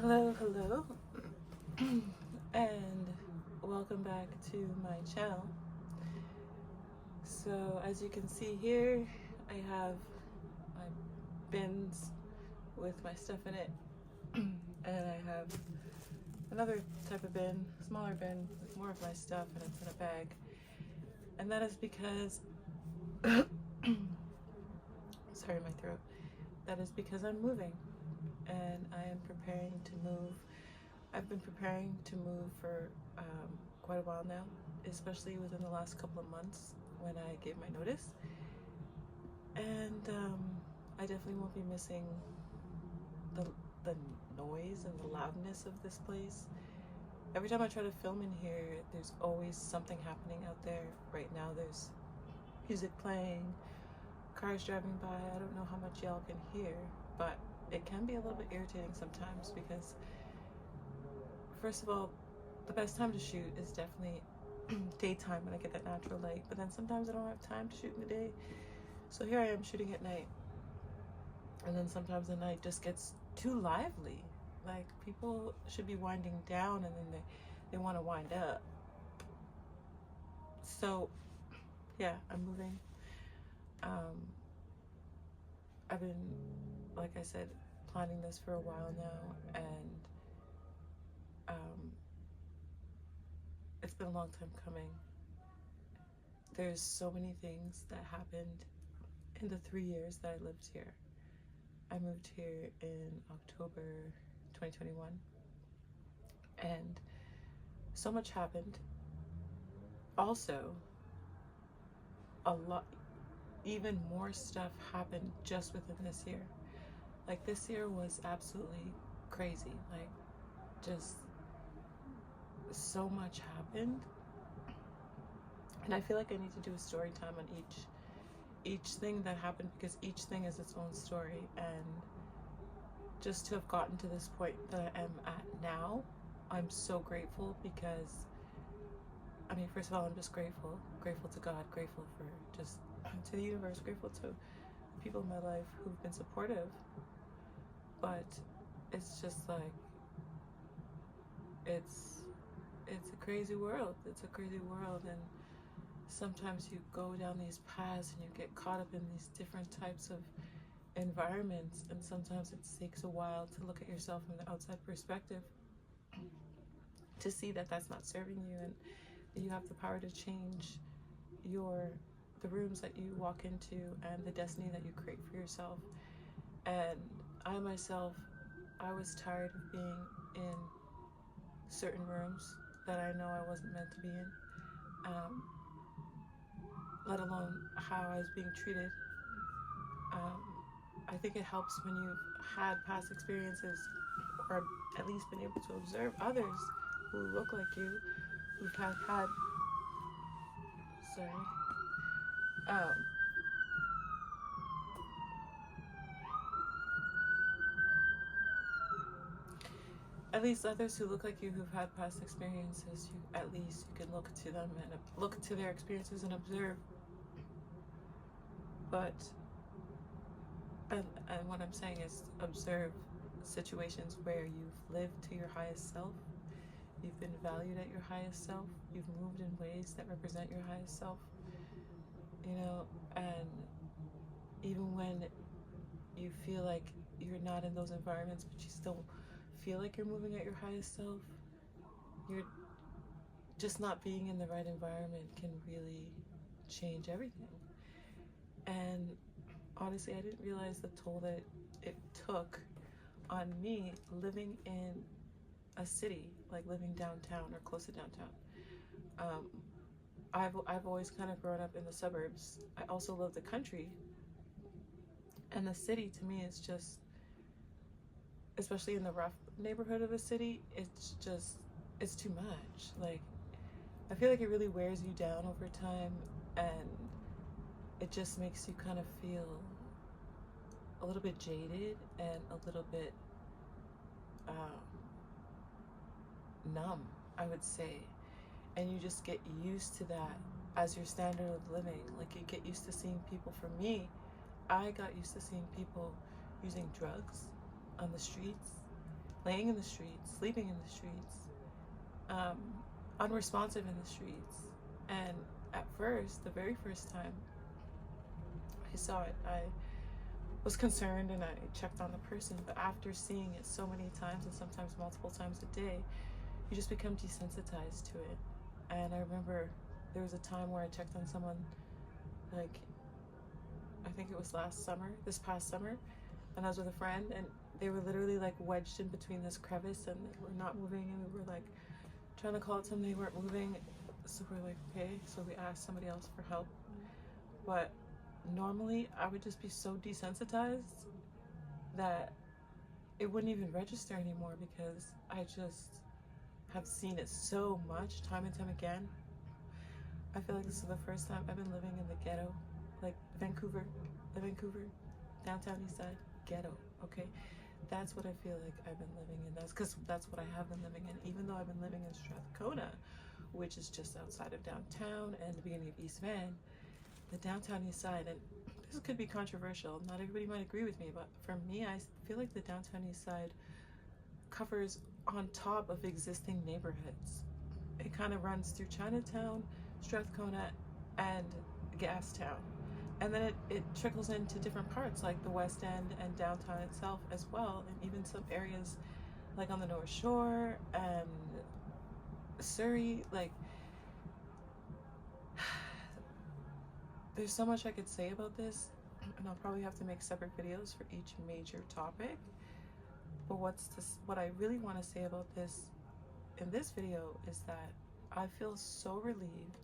Hello, and welcome back to my channel. So as you can see here, I have my bins with my stuff in it, and I have another type of bin, smaller bin with more of my stuff, and it's in a bag. And that is because, sorry, my throat. That is because I'm moving, and I am preparing to move. I've been preparing to move for quite a while now, especially within the last couple of months when I gave my notice. And I definitely won't be missing the noise and the loudness of this place. Every time I try to film in here, there's always something happening out there. Right now there's music playing, cars driving by. I don't know how much y'all can hear, but it can be a little bit irritating sometimes because, first of all, the best time to shoot is definitely daytime when I get that natural light, but then sometimes I don't have time to shoot in the day. So here I am shooting at night, and then sometimes the night just gets too lively. Like, people should be winding down and then they want to wind up. So yeah, I'm moving. I've been, like I said, planning this for a while now, and it's been a long time coming. There's so many things that happened in the 3 years that I lived here. I moved here in October 2021, and so much happened. Also, a lot, even more stuff happened just within this year. Like, this year was absolutely crazy. Like, just so much happened, and I feel like I need to do a story time on each thing that happened, because each thing is its own story. And just to have gotten to this point that I am at now, I'm so grateful, because I mean, first of all, I'm just grateful to God, grateful for just to the universe, grateful to people in my life who've been supportive. But it's just like, it's a crazy world. It's a crazy world, and sometimes you go down these paths and you get caught up in these different types of environments, and sometimes it takes a while to look at yourself from the outside perspective to see that that's not serving you, and you have the power to change the rooms that you walk into and the destiny that you create for yourself. And I myself, I was tired of being in certain rooms that I know I wasn't meant to be in, let alone how I was being treated. I think it helps when you've had past experiences, or at least been able to observe others who look like you, who've had sorry, at least others who look like you, who've had past experiences. At least you can look to them and look to their experiences and observe. But and what I'm saying is, observe situations where you've lived to your highest self, you've been valued at your highest self, you've moved in ways that represent your highest self, and even when you feel like you're not in those environments, but you still feel like you're moving at your highest self, you're just not being in the right environment can really change everything. And honestly, I didn't realize the toll that it took on me living in a city, like living downtown or close to downtown. I've always kind of grown up in the suburbs. I also love the country, and the city to me is just, especially in the rough neighborhood of a city, it's too much. Like, I feel like it really wears you down over time, and it just makes you kind of feel a little bit jaded and a little bit numb, I would say. And you just get used to that as your standard of living. Like, you get used to seeing people. For me, I got used to seeing people using drugs on the streets, laying in the streets, sleeping in the streets, unresponsive in the streets. And at first, the very first time I saw it, I was concerned and I checked on the person. But after seeing it so many times, and sometimes multiple times a day, you just become desensitized to it. And I remember there was a time where I checked on someone, like, I think it was this past summer, and I was with a friend, and they were literally like wedged in between this crevice, and they were not moving, and we were like trying to call out something, they weren't moving. So we're like, okay, so we asked somebody else for help. But normally I would just be so desensitized that it wouldn't even register anymore, because I just have seen it so much, time and time again. I feel like this is the first time I've been living in the ghetto, like Vancouver, downtown east side ghetto, okay? That's what I feel like I've been living in. That's because that's what I have been living in, even though I've been living in Strathcona, which is just outside of downtown and the beginning of East Van, the downtown east side. And this could be controversial, not everybody might agree with me, but for me, I feel like the downtown east side covers on top of existing neighborhoods. It kind of runs through Chinatown, Strathcona, and Gastown. And then it trickles into different parts like the West End and downtown itself as well, and even some areas like on the North Shore and Surrey. Like, there's so much I could say about this, and I'll probably have to make separate videos for each major topic. But what I really want to say about this in this video is that I feel so relieved.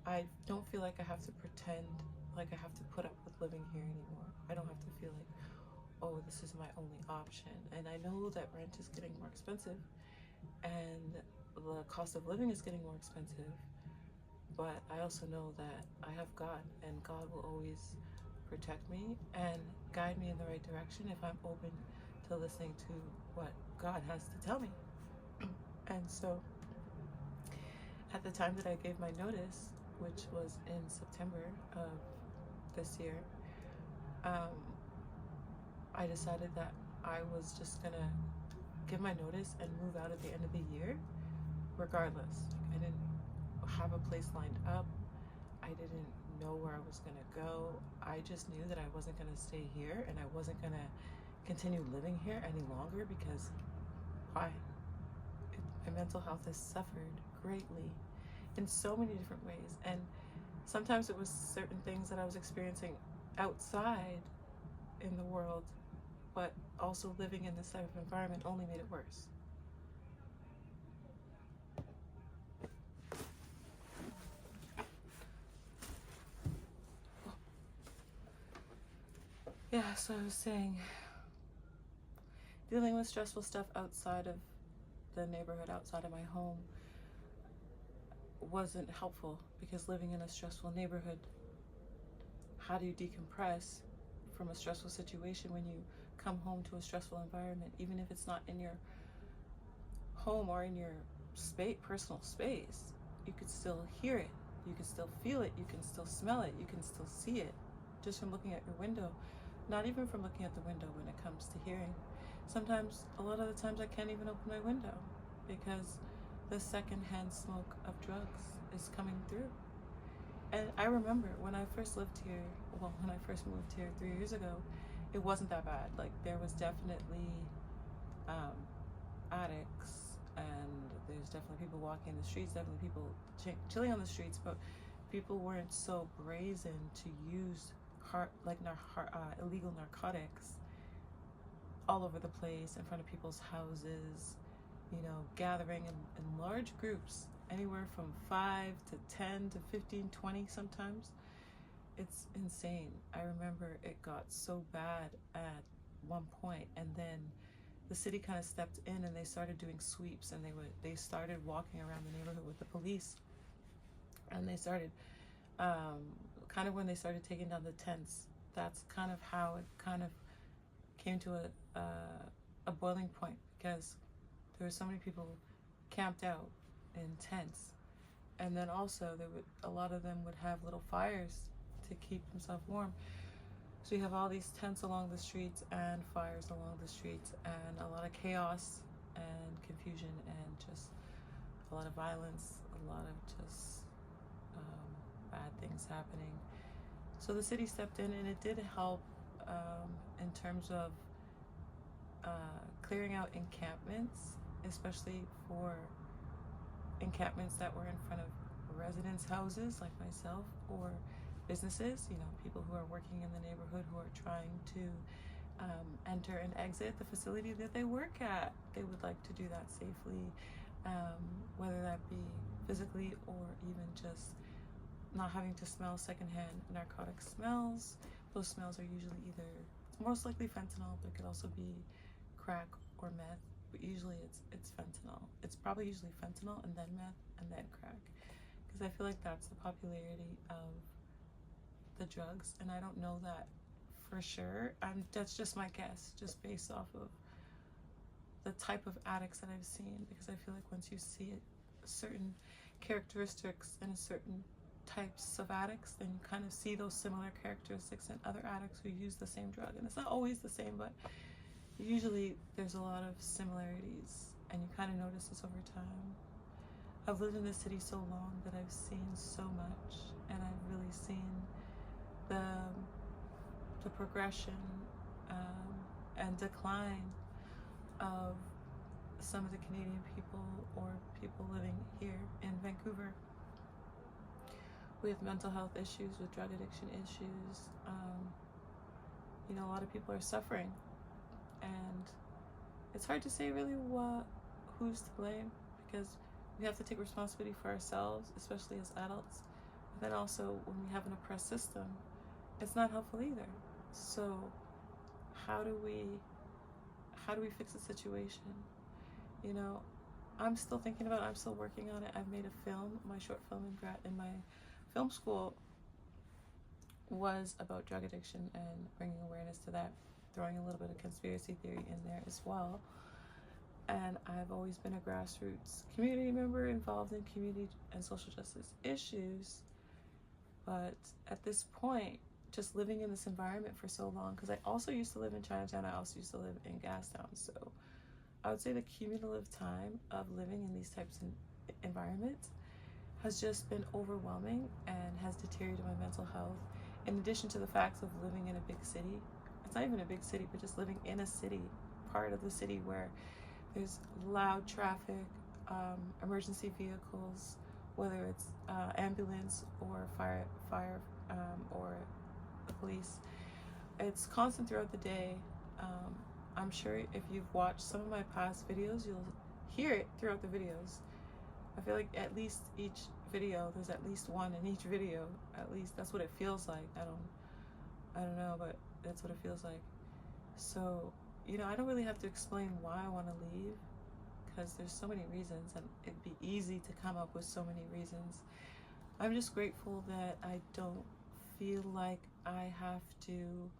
I don't feel like I have to pretend like I have to put up with living here anymore. I don't have to feel like, oh, this is my only option. And I know that rent is getting more expensive and the cost of living is getting more expensive, but I also know that I have God, and God will always protect me and guide me in the right direction if I'm open to listening to what God has to tell me. And so at the time that I gave my notice, which was in September of this year, I decided that I was just gonna give my notice and move out at the end of the year regardless. I didn't have a place lined up. I didn't know where I was gonna go. I just knew that I wasn't gonna stay here, and I wasn't gonna continue living here any longer, because my mental health has suffered greatly in so many different ways. And sometimes it was certain things that I was experiencing outside in the world, but also living in this type of environment only made it worse. Yeah, so I was saying, dealing with stressful stuff outside of the neighborhood, outside of my home, wasn't helpful, because living in a stressful neighborhood, how do you decompress from a stressful situation when you come home to a stressful environment? Even if it's not in your home or in your personal space, you could still hear it, you can still feel it, you can still smell it, you can still see it just from looking at your window. Not even from looking at the window when it comes to hearing. Sometimes, a lot of the times, I can't even open my window because the secondhand smoke of drugs is coming through. And I remember when I first lived here, when I first moved here 3 years ago, it wasn't that bad. Like, there was definitely addicts, and there's definitely people walking in the streets, definitely people chilling on the streets, but people weren't so brazen to use illegal narcotics all over the place, in front of people's houses, gathering in large groups, anywhere from 5 to 10 to 15, 20 sometimes. It's insane. I remember it got so bad at one point, and then the city kind of stepped in and they started doing sweeps, and they started walking around the neighborhood with the police, and they started kind of when they started taking down the tents. That's kind of how it kind of came to a boiling point, because there were so many people camped out in tents, and then also a lot of them would have little fires to keep themselves warm. So you have all these tents along the streets and fires along the streets and a lot of chaos and confusion and just a lot of violence, a lot of just bad things happening. So the city stepped in, and it did help in terms of clearing out encampments, especially for encampments that were in front of residents' houses like myself, or businesses, people who are working in the neighborhood who are trying to enter and exit the facility that they work at. They would like to do that safely, whether that be physically or even just not having to smell secondhand narcotic smells. Those smells are usually either, most likely fentanyl, but it could also be crack or meth. But usually it's fentanyl. It's probably usually fentanyl and then meth and then crack, because I feel like that's the popularity of the drugs, and I don't know that for sure. That's just my guess, just based off of the type of addicts that I've seen, because I feel like once you see certain characteristics in a certain types of addicts, then you kind of see those similar characteristics in other addicts who use the same drug. And it's not always the same, but usually there's a lot of similarities, and you kind of notice this over time. I've lived in this city so long that I've seen so much, and I've really seen the progression and decline of some of the Canadian people, or people living here in Vancouver, with mental health issues, with drug addiction issues. A lot of people are suffering, and it's hard to say really who's to blame, because we have to take responsibility for ourselves, especially as adults. But then also, when we have an oppressed system, it's not helpful either. So how do we fix the situation? I'm still thinking about it. I'm still working on it. I've made a film. My short film in my film school was about drug addiction and bringing awareness to that, throwing a little bit of conspiracy theory in there as well. And I've always been a grassroots community member involved in community and social justice issues. But at this point, just living in this environment for so long, because I also used to live in Chinatown, I also used to live in Gastown, so I would say the cumulative time of living in these types of environments has just been overwhelming and has deteriorated my mental health, in addition to the facts of living in a big city. It's not even a big city, but just living in a city, part of the city where there's loud traffic, emergency vehicles, whether it's ambulance or fire or the police. It's constant throughout the day. I'm sure if you've watched some of my past videos, you'll hear it throughout the videos. I feel like at least each video, there's at least one in each video. At least that's what it feels like. I don't know, but that's what it feels like. So, I don't really have to explain why I want to leave, because there's so many reasons, and it'd be easy to come up with so many reasons. I'm just grateful that I don't feel like I have to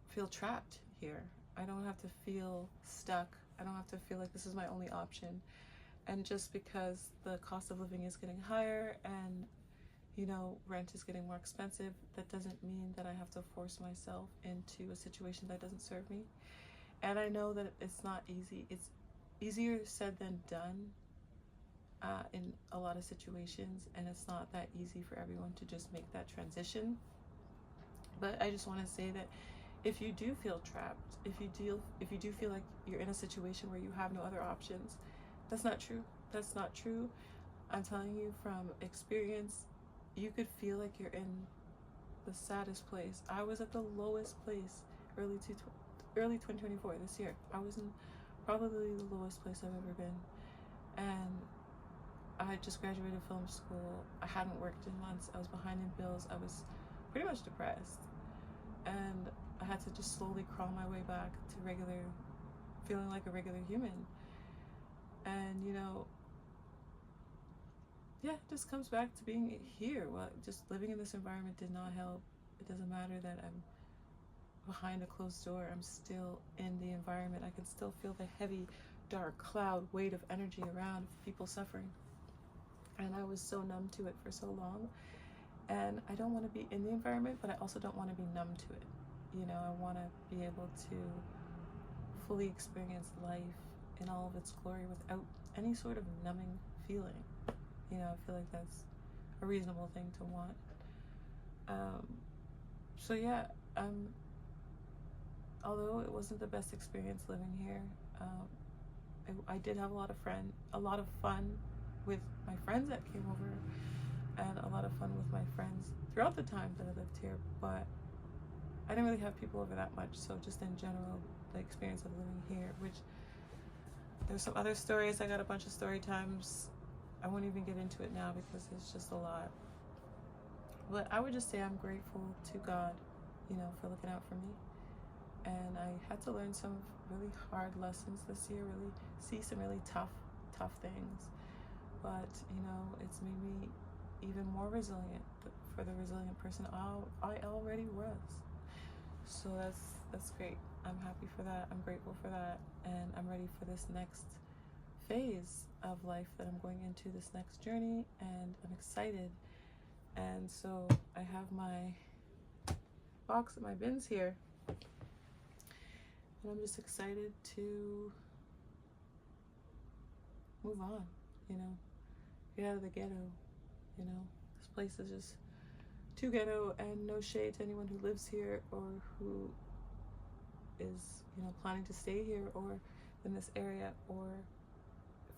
feel trapped here. I don't have to feel stuck. I don't have to feel like this is my only option. And just because the cost of living is getting higher and rent is getting more expensive, that doesn't mean that I have to force myself into a situation that doesn't serve me. And I know that it's not easy. It's easier said than done in a lot of situations, and it's not that easy for everyone to just make that transition. But I just want to say that if you do feel trapped, if you do feel like you're in a situation where you have no other options, that's not true. That's not true. I'm telling you from experience, you could feel like you're in the saddest place. I was at the lowest place early 2024, this year. I was in probably the lowest place I've ever been. And I had just graduated film school. I hadn't worked in months. I was behind in bills. I was pretty much depressed. And I had to just slowly crawl my way back to feeling like a regular human. And it just comes back to being here. Well, just living in this environment did not help. It doesn't matter that I'm behind a closed door. I'm still in the environment. I can still feel the heavy, dark cloud weight of energy around people suffering. And I was so numb to it for so long. And I don't want to be in the environment, but I also don't want to be numb to it. You know, I want to be able to fully experience life in all of its glory without any sort of numbing feeling. You know, I feel like that's a reasonable thing to want. So yeah, although it wasn't the best experience living here, I did have a lot of fun with my friends that came over, and a lot of fun with my friends throughout the time that I lived here. But I didn't really have people over that much. So just in general, the experience of living here, which there's some other stories. I got a bunch of story times. I won't even get into it now because it's just a lot. But I would just say I'm grateful to God, you know, for looking out for me. And I had to learn some really hard lessons this year, really see some really tough things. But, you know, it's made me even more resilient for the resilient person I already was. So that's great. I'm happy for that. I'm grateful for that. And I'm ready for this next phase of life that I'm going into, this next journey. And I'm excited. And so I have my box of my bins here. And I'm just excited to move on, you know, get out of the ghetto. You know, this place is just too ghetto, and no shade to anyone who lives here or who is, you know, planning to stay here or in this area or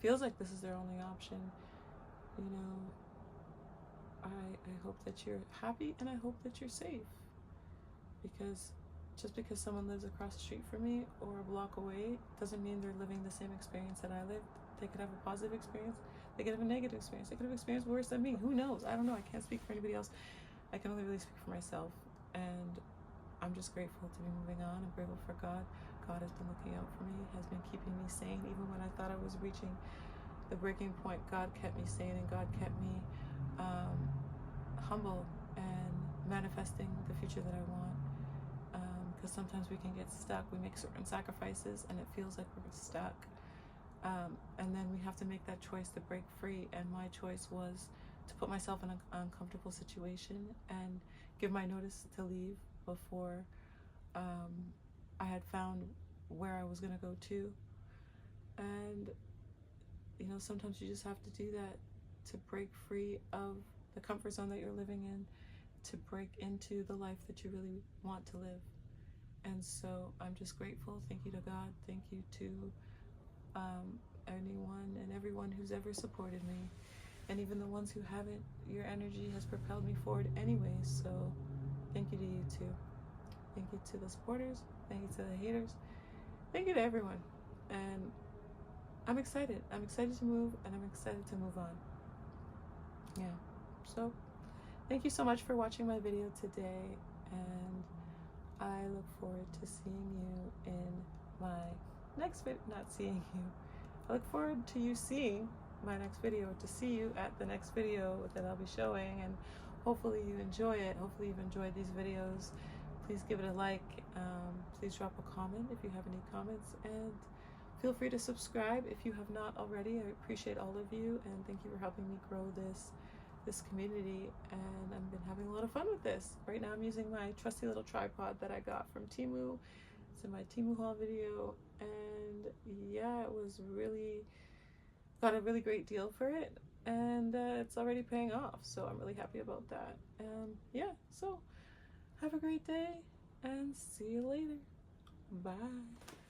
feels like this is their only option. You know, I hope that you're happy, and I hope that you're safe, because just because someone lives across the street from me or a block away doesn't mean they're living the same experience that I lived. They could have a positive experience, they could have a negative experience, they could have experienced worse than me. Who knows? I don't know. I can't speak for anybody else. I can only really speak for myself. And I'm just grateful to be moving on. I'm grateful for God. God has been looking out for me, has been keeping me sane. Even when I thought I was reaching the breaking point, God kept me sane, and God kept me humble and manifesting the future that I want. Because sometimes we can get stuck. We make certain sacrifices and it feels like we're stuck. And then we have to make that choice to break free. And my choice was to put myself in an uncomfortable situation and give my notice to leave before I had found where I was going to go to. And, you know, sometimes you just have to do that to break free of the comfort zone that you're living in, to break into the life that you really want to live. And so I'm just grateful. Thank you to God. Thank you to anyone and everyone who's ever supported me. And even the ones who haven't, your energy has propelled me forward anyways. So thank you to you too. Thank you to the supporters. Thank you to the haters. Thank you to everyone. And I'm excited. I'm excited to move, and I'm excited to move on. Yeah. So thank you so much for watching my video today. And I look forward to seeing you in my next video. Not seeing you. I look forward to you seeing my next video, to see you at the next video that I'll be showing, and hopefully you enjoy it. Hopefully you've enjoyed these videos. Please give it a like. Please drop a comment if you have any comments, and feel free to subscribe if you have not already. I appreciate all of you, and thank you for helping me grow this community. And I've been having a lot of fun with this. Right now I'm using my trusty little tripod that I got from Temu. It's in my Temu haul video, and yeah, it was really, got a really great deal for it, and it's already paying off, so I'm really happy about that. Yeah, so have a great day, and see you later. Bye.